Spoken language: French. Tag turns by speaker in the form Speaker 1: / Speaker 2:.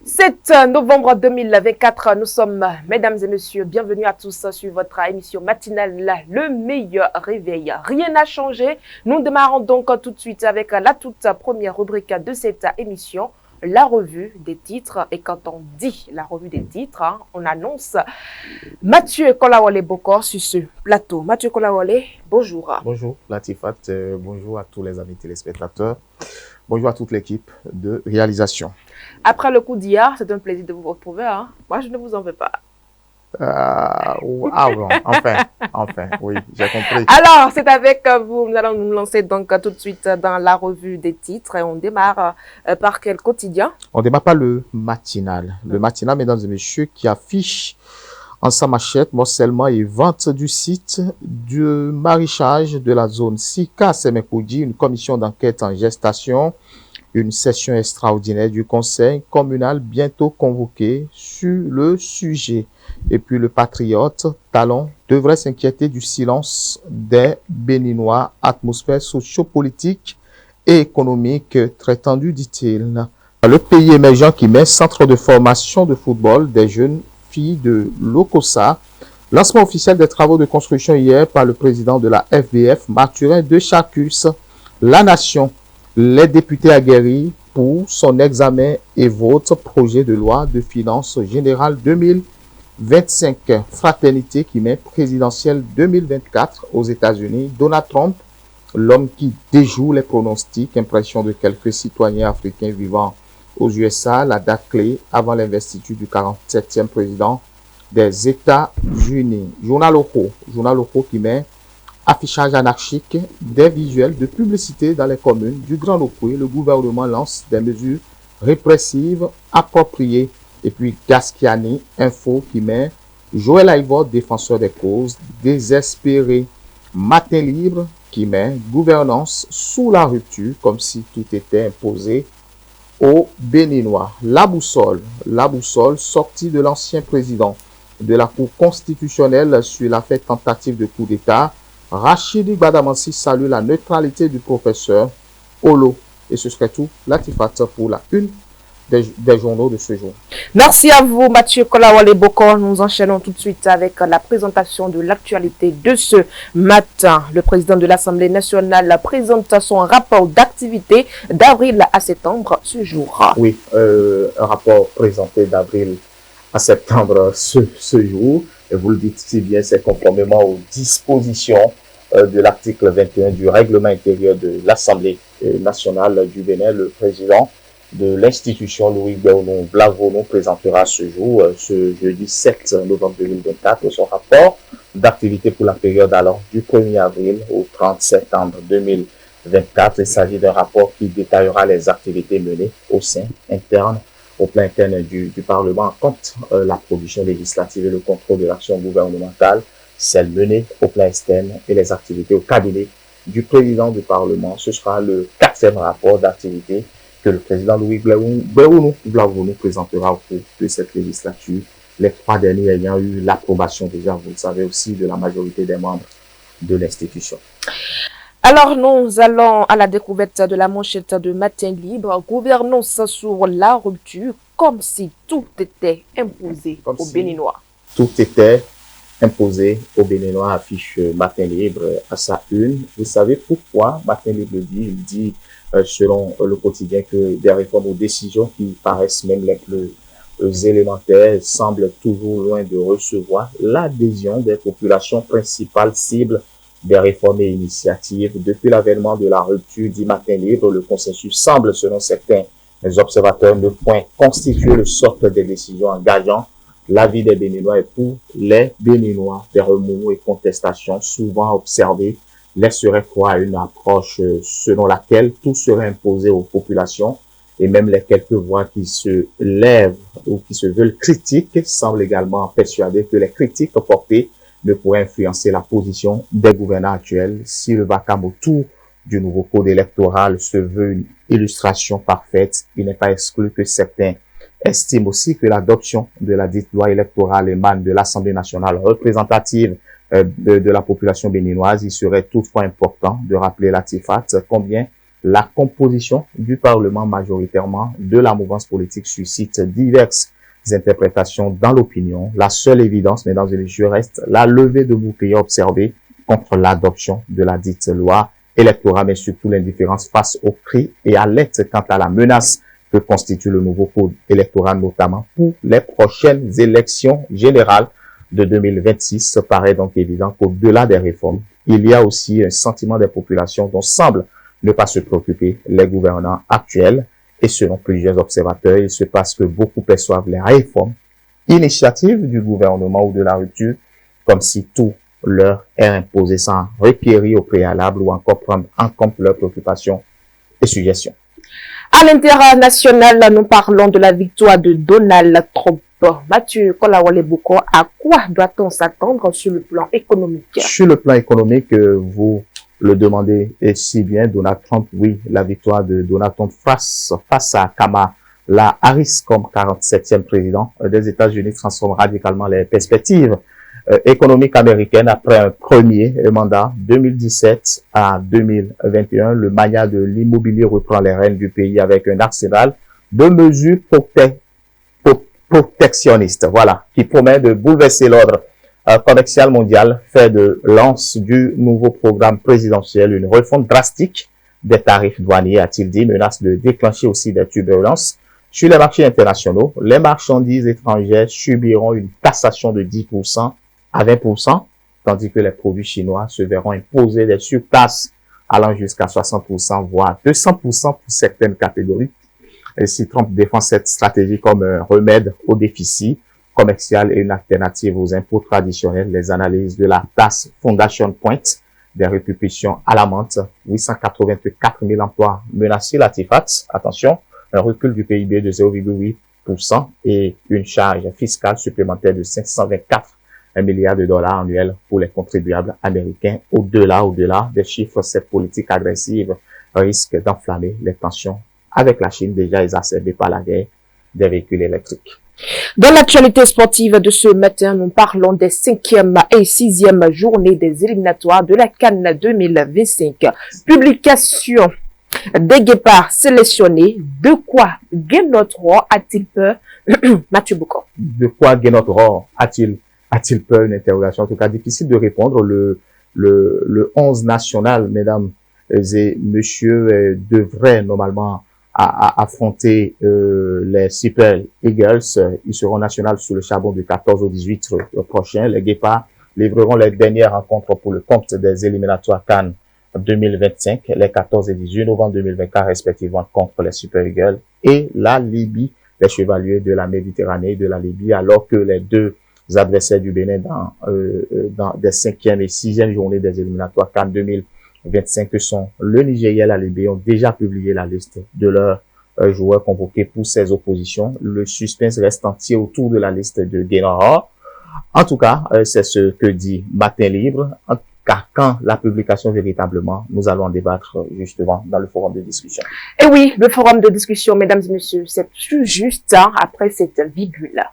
Speaker 1: 7 novembre 2024, nous sommes, mesdames et messieurs, bienvenue à tous sur votre émission matinale, le meilleur réveil. Rien n'a changé. Nous démarrons donc tout de suite avec la toute première rubrique de cette émission, la revue des titres. Et quand on dit la revue des titres, on annonce Mathieu Kolawole-Bokor sur ce plateau. Mathieu Kolawole, bonjour.
Speaker 2: Bonjour Latifat, bonjour à tous les amis téléspectateurs, bonjour à toute l'équipe de réalisation.
Speaker 1: Après le coup d'hier, c'est un plaisir de vous retrouver. Moi, je ne vous en veux pas.
Speaker 2: Bon, enfin, oui, j'ai compris.
Speaker 1: Alors, c'est avec vous, nous allons nous lancer donc tout de suite dans la revue des titres et on démarre par quel quotidien?
Speaker 2: On démarre par le matinal. Le matinal, mesdames et messieurs, qui affiche en sa machette morcellement et vente du site du maraîchage de la zone Sika à Semekoudi, une commission d'enquête en gestation. Une session extraordinaire du conseil communal bientôt convoquée sur le sujet. Et puis le patriote Talon devrait s'inquiéter du silence des Béninois, atmosphère socio-politique et économique très tendue, dit-il. Le pays émergent qui met centre de formation de football des jeunes filles de l'Okosa. Lancement officiel des travaux de construction hier par le président de la FBF, Mathurin de Chacus. La Nation. Les députés aguerris pour son examen et vote projet de loi de finances générales 2025. Fraternité qui met présidentielle 2024 aux États-Unis. Donald Trump, l'homme qui déjoue les pronostics, impression de quelques citoyens africains vivant aux USA, la date clé avant l'investiture du 47e président des États-Unis. Journal locaux qui met affichage anarchique, des visuels de publicité dans les communes du Grand Okoué. Le gouvernement lance des mesures répressives appropriées. Et puis Gaskiani, info qui met Joël Aïvord, défenseur des causes, désespéré. Matin libre qui met gouvernance sous la rupture, comme si tout était imposé aux Béninois. La boussole sortie de l'ancien président de la Cour constitutionnelle sur l'affaire tentative de coup d'État. Rachidi Badamansi salue la neutralité du professeur Olo. Et ce serait tout, Latifat, pour la une des journaux de ce jour.
Speaker 1: Merci à vous, Mathieu Kolawole-Bokor. Nous enchaînons tout de suite avec la présentation de l'actualité de ce matin. Le président de l'Assemblée nationale présente son rapport d'activité d'avril à septembre ce jour.
Speaker 2: Oui, un rapport présenté d'avril à septembre ce jour. Et vous le dites si bien, c'est conformément aux dispositions de l'article 21 du règlement intérieur de l'Assemblée nationale du Bénin. Le président de l'institution, Louis Blavono, présentera ce jour, ce jeudi 7 novembre 2024, son rapport d'activité pour la période allant du 1er avril au 30 septembre 2024. Il s'agit d'un rapport qui détaillera les activités menées au sein interne, au plan interne du Parlement, en compte la production législative et le contrôle de l'action gouvernementale, celle menée au plan externe et les activités au cabinet du président du Parlement. Ce sera le 4e rapport d'activité que le président Louis Blavono présentera au cours de cette législature, les 3 derniers ayant eu l'approbation déjà, vous le savez aussi, de la majorité des membres de l'institution.
Speaker 1: Alors, nous allons à la découverte de la manchette de Matin Libre. Gouvernance sur la rupture, comme si tout était imposé aux Béninois.
Speaker 2: Tout était imposé aux Béninois, affiche Matin Libre à sa une. Vous savez pourquoi Matin Libre dit? Il dit, selon le quotidien, que des réformes ou décisions qui paraissent même les plus élémentaires semblent toujours loin de recevoir l'adhésion des populations principales cibles des réformes et initiatives. Depuis l'avènement de la rupture, dit Matin Libre, le consensus semble, selon certains observateurs, ne point constituer le socle des décisions engageant la vie des Béninois. Et pour les Béninois, des remous et contestations souvent observées laisseraient croire à une approche selon laquelle tout serait imposé aux populations, et même les quelques voix qui se lèvent ou qui se veulent critiques semblent également persuadées que les critiques portées ne pourrait influencer la position des gouvernants actuels. Si le vacarme autour du nouveau code électoral se veut une illustration parfaite, il n'est pas exclu que certains estiment aussi que l'adoption de la dite loi électorale émane de l'Assemblée nationale représentative de la population béninoise. Il serait toutefois important de rappeler Latifat combien la composition du Parlement majoritairement de la mouvance politique suscite diverses interprétations dans l'opinion. La seule évidence, mesdames et messieurs, reste la levée de boucliers observée contre l'adoption de la dite loi électorale, mais surtout l'indifférence face aux cris et à l'aide quant à la menace que constitue le nouveau code électoral, notamment pour les prochaines élections générales de 2026. Paraît donc évident qu'au-delà des réformes, il y a aussi un sentiment des populations dont semblent ne pas se préoccuper les gouvernants actuels. Et selon plusieurs observateurs, il se passe que beaucoup perçoivent les réformes, initiatives du gouvernement ou de la rupture, comme si tout leur est imposé sans requérir au préalable ou encore prendre en compte leurs préoccupations et suggestions.
Speaker 1: À l'international, nous parlons de la victoire de Donald Trump. Mathieu Kolawole-Bouko, à quoi doit-on s'attendre sur le plan économique?
Speaker 2: Sur le plan économique, vous le demandez si bien, Donald Trump, oui, la victoire de Donald Trump face à Kamala Harris comme 47e président des États-Unis transforme radicalement les perspectives économiques américaines après un premier mandat 2017 à 2021. Le mania de l'immobilier reprend les rênes du pays avec un arsenal de mesures protectionnistes, voilà, qui promet de bouleverser l'ordre commercial mondial, fait de lance du nouveau programme présidentiel une refonte drastique des tarifs douaniers, a-t-il dit, menace de déclencher aussi des turbulences sur les marchés internationaux. Les marchandises étrangères subiront une taxation de 10% à 20%, tandis que les produits chinois se verront imposer des surtaxes allant jusqu'à 60%, voire 200% pour certaines catégories. Et si Trump défend cette stratégie comme un remède au déficit commercial et une alternative aux impôts traditionnels, les analyses de la Task Foundation Point des répercussions alarmantes, 884 000 emplois menacés, la TIFAT, attention, un recul du PIB de 0,8% et une charge fiscale supplémentaire de 524 milliards de dollars annuels pour les contribuables américains. Au-delà des chiffres, cette politique agressive risque d'enflammer les tensions avec la Chine déjà exacerbée par la guerre des véhicules électriques.
Speaker 1: Dans l'actualité sportive de ce matin, nous parlons des 5e et 6e journées des éliminatoires de la CAN 2025. Publication des guépards sélectionnés. De quoi Guénotre a-t-il peur? Mathieu Bouko.
Speaker 2: De quoi Guénotre a-t-il peur? Une interrogation en tout cas difficile de répondre. Le 11 national, mesdames et messieurs, devrait normalement à affronter les Super Eagles. Ils seront nationaux sous le charbon du 14 au 18 prochain. Les Guépards livreront les dernières rencontres pour le compte des éliminatoires CAN 2025, les 14 et 18 novembre 2024 respectivement contre les Super Eagles et la Libye, les Chevaliers de la Méditerranée et de la Libye, alors que les deux adversaires du Bénin dans des 5e et 6e journées des éliminatoires CAN 2025 que sont le Nigeria et la Libye ont déjà publié la liste de leurs joueurs convoqués pour ces oppositions. Le suspense reste entier autour de la liste de Guénotre. En tout cas, c'est ce que dit Matin Libre. Car quand la publication véritablement, nous allons en débattre justement dans le forum de discussion.
Speaker 1: Et oui, le forum de discussion, mesdames et messieurs, c'est tout juste après cette virgule.